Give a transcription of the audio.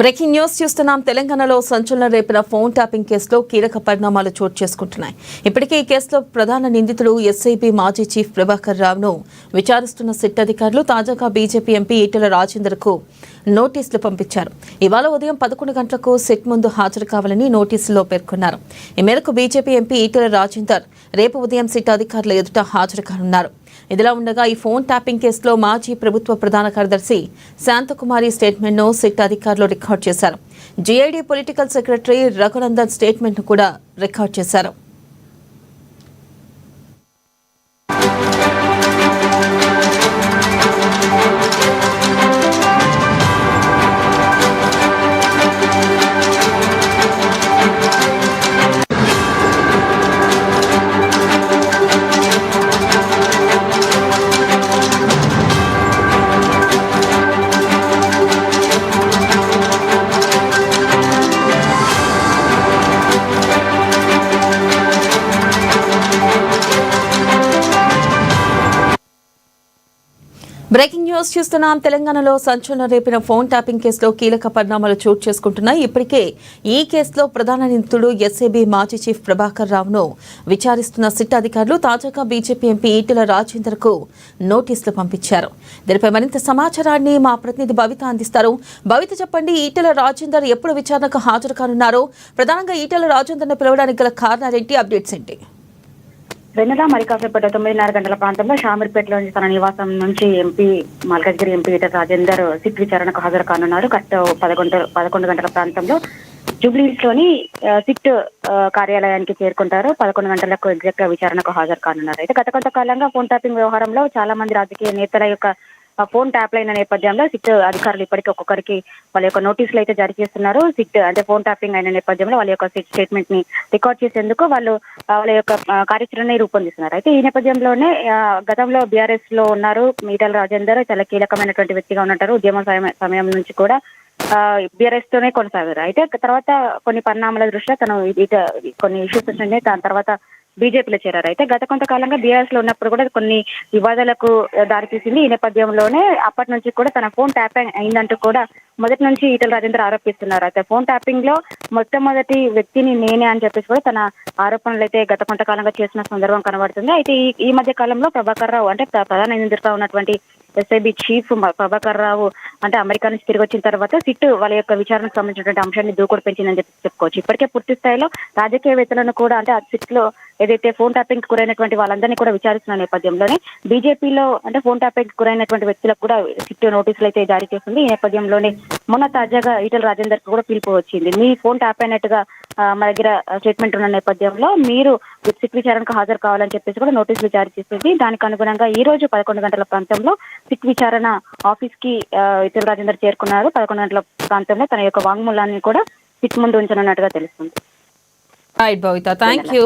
Breaking news చూస్తున్నాం. తెలంగాణలో సంచలనం రేపిన ఫోన్ ట్యాపింగ్ కేసులో కీలక పరిణామాలు చోటు చేసుకుంటున్నాయి. ఇప్పటికే ఈ కేసులో ప్రధాన నిందితుడు ఎస్ఐబి మాజీ చీఫ్ ప్రభాకర్ రావును విచారిస్తున్న సిట్ అధికారులు తాజాగా బీజేపీ ఎంపీ ఈటెల రాజేందర్ కు నోటీసులు పంపించారు. ఇవాళ ఉదయం 11 గంటలకు సిట్ ముందు హాజరు కావాలని నోటీసులో పేర్కొన్నారు. ఈ మేరకు బీజేపీ ఎంపీ ఈటెల రాజేందర్ రేపు ఉదయం సిట్ అధికారుల ఎదుట హాజరు కానున్నారు. ఇదిలా ఉండగా ఈ ఫోన్ ట్యాపింగ్ కేసులో మాజీ ప్రభుత్వ ప్రధాన కార్యదర్శి శాంతకుమారి స్టేట్మెంట్ను సిట్ అధికారులు రికార్డు చేశారు. జీఐడీ పొలిటికల్ సెక్రటరీ రఘునందన్ స్టేట్మెంట్ను కూడా రికార్డు చేశారు. బ్రేకింగ్ న్యూస్ చూస్తున్నాం. తెలంగాణలో సంచలనం రేపిన ఫోన్ ట్యాపింగ్ కేసులో కీలక పరిణామాలు చోటు చేసుకుంటున్నాయి. ఇప్పటికే ఈ కేసులో ప్రధాన నిందితుడు ఎస్ఐబి మాజీ చీఫ్ ప్రభాకర్ రావును విచారిస్తున్న సిట్ అధికారులు తాజాగా బీజేపీ ఎంపీ ఈటెల రాజేందర్ కు నోటీసులు పంపించారు. దీనిపై మరింత సమాచారాన్ని మా ప్రతినిధి భవిత అందిస్తారు. భవిత, చెప్పండి, ఈటెల రాజేందర్ ఎప్పుడు విచారణకు హాజరు కానున్నారు? ప్రధానంగా ఈటెల రాజేందర్ ను పిలవడానికి గల కారణాలేంటి? అప్డేట్స్ ఏంటి? వెన్నెల మరి కాసేపటి 9:30 గంటల ప్రాంతంలో షామీర్పేటలోని తన నివాసం నుంచి MP Malkajgiri MP Etela Rajender SIT విచారణకు హాజరు కానున్నారు. కరెక్ట్ 11 గంటల ప్రాంతంలో జూబ్లీహిల్స్ లోని సిట్ కార్యాలయానికి చేరుకుంటారు. 11 గంటలకు ఎగ్జాక్ట్ గా విచారణకు హాజరు కానున్నారు. అయితే గత కొంతకాలంగా ఫోన్ ట్యాపింగ్ వ్యవహారంలో చాలా మంది రాజకీయ నేతల యొక్క ఫోన్ ట్యాప్ లైన్ నేపథ్యంలో సిట్ అధికారులు ఇప్పటికీ ఒక్కొక్కరికి వాళ్ళ యొక్క నోటీసులు అయితే జారీ చేస్తున్నారు. సిట్ అంటే ఫోన్ ట్యాపింగ్ అయిన నేపథ్యంలో వాళ్ళ యొక్క సిట్ స్టేట్మెంట్ ని రికార్డ్ చేసేందుకు వాళ్ళు వాళ్ళ యొక్క కార్యాచరణని రూపొందిస్తున్నారు. అయితే ఈ నేపథ్యంలోనే గతంలో బీఆర్ఎస్ లో ఉన్నారు ఈటెల రాజేందర్, చాలా కీలకమైనటువంటి వ్యక్తిగా ఉంటారు. ఉద్యమ సమయం నుంచి కూడా బీఆర్ఎస్ తోనే కొనసాగారు. అయితే తర్వాత కొన్ని పరిణామాల దృష్ట్యా తను కొన్ని ఇష్యూస్ వచ్చినాయి. దాని తర్వాత బీజేపీలో చేరారు. అయితే గత కొంతకాలంగా బీఆర్ఎస్ లో ఉన్నప్పుడు కూడా కొన్ని వివాదాలకు దారితీసింది. ఈ నేపథ్యంలోనే అప్పటి నుంచి కూడా తన ఫోన్ ట్యాపింగ్ అయిందంటూ కూడా మొదటి నుంచి ఈటెల రాజేందర్ ఆరోపిస్తున్నారు. అయితే ఫోన్ ట్యాపింగ్ లో మొట్టమొదటి వ్యక్తిని నేనే అని చెప్పేసి కూడా తన ఆరోపణలు అయితే గత కొంతకాలంగా చేసిన సందర్భం కనబడుతుంది. అయితే ఈ మధ్య కాలంలో ప్రభాకర్ రావు అంటే ప్రధాన నిందితుడిగా ఉన్నటువంటి ఎస్ఐబి చీఫ్ ప్రభాకర్ రావు అంటే అమెరికా నుంచి తిరిగి వచ్చిన తర్వాత సిట్ వాళ్ళ యొక్క విచారణకు సంబంధించినటువంటి అంశాన్ని దూకుడు పెంచిందని చెప్పి చెప్పుకోవచ్చు. ఇప్పటికే పూర్తి స్థాయిలో రాజకీయవేత్తలను కూడా అంటే ఆ సిట్ లో ఏదైతే ఫోన్ ట్యాపింగ్ గురైనటువంటి వాళ్ళందరినీ కూడా విచారిస్తున్న నేపథ్యంలోనే బీజేపీలో అంటే ఫోన్ ట్యాపింగ్ గురైనటువంటి వ్యక్తులకు కూడా సిట్ నోటీసులు అయితే జారీ చేస్తుంది. ఈ నేపథ్యంలోనే మొన్న తాజాగా ఈటెల రాజేందర్ కు కూడా పిలుపు వచ్చింది. మీ ఫోన్ ట్యాప్ అయినట్టుగా మా దగ్గర స్టేట్మెంట్ ఉన్న నేపథ్యంలో మీరు సిట్ విచారణకు హాజరు కావాలని చెప్పేసి కూడా నోటీసులు జారీ చేసింది. దానికి అనుగుణంగా ఈ రోజు 11 గంటల ప్రాంతంలో సిట్ విచారణ ఆఫీస్ కి ఈటెల రాజేందర్ చేరుకున్నారు. 11 గంటల ప్రాంతంలో తన యొక్క వాంగ్మూలాన్ని కూడా సిట్ ముందు ఉంచనున్నట్టుగా తెలుస్తుంది. Right Bhavitha, thank you.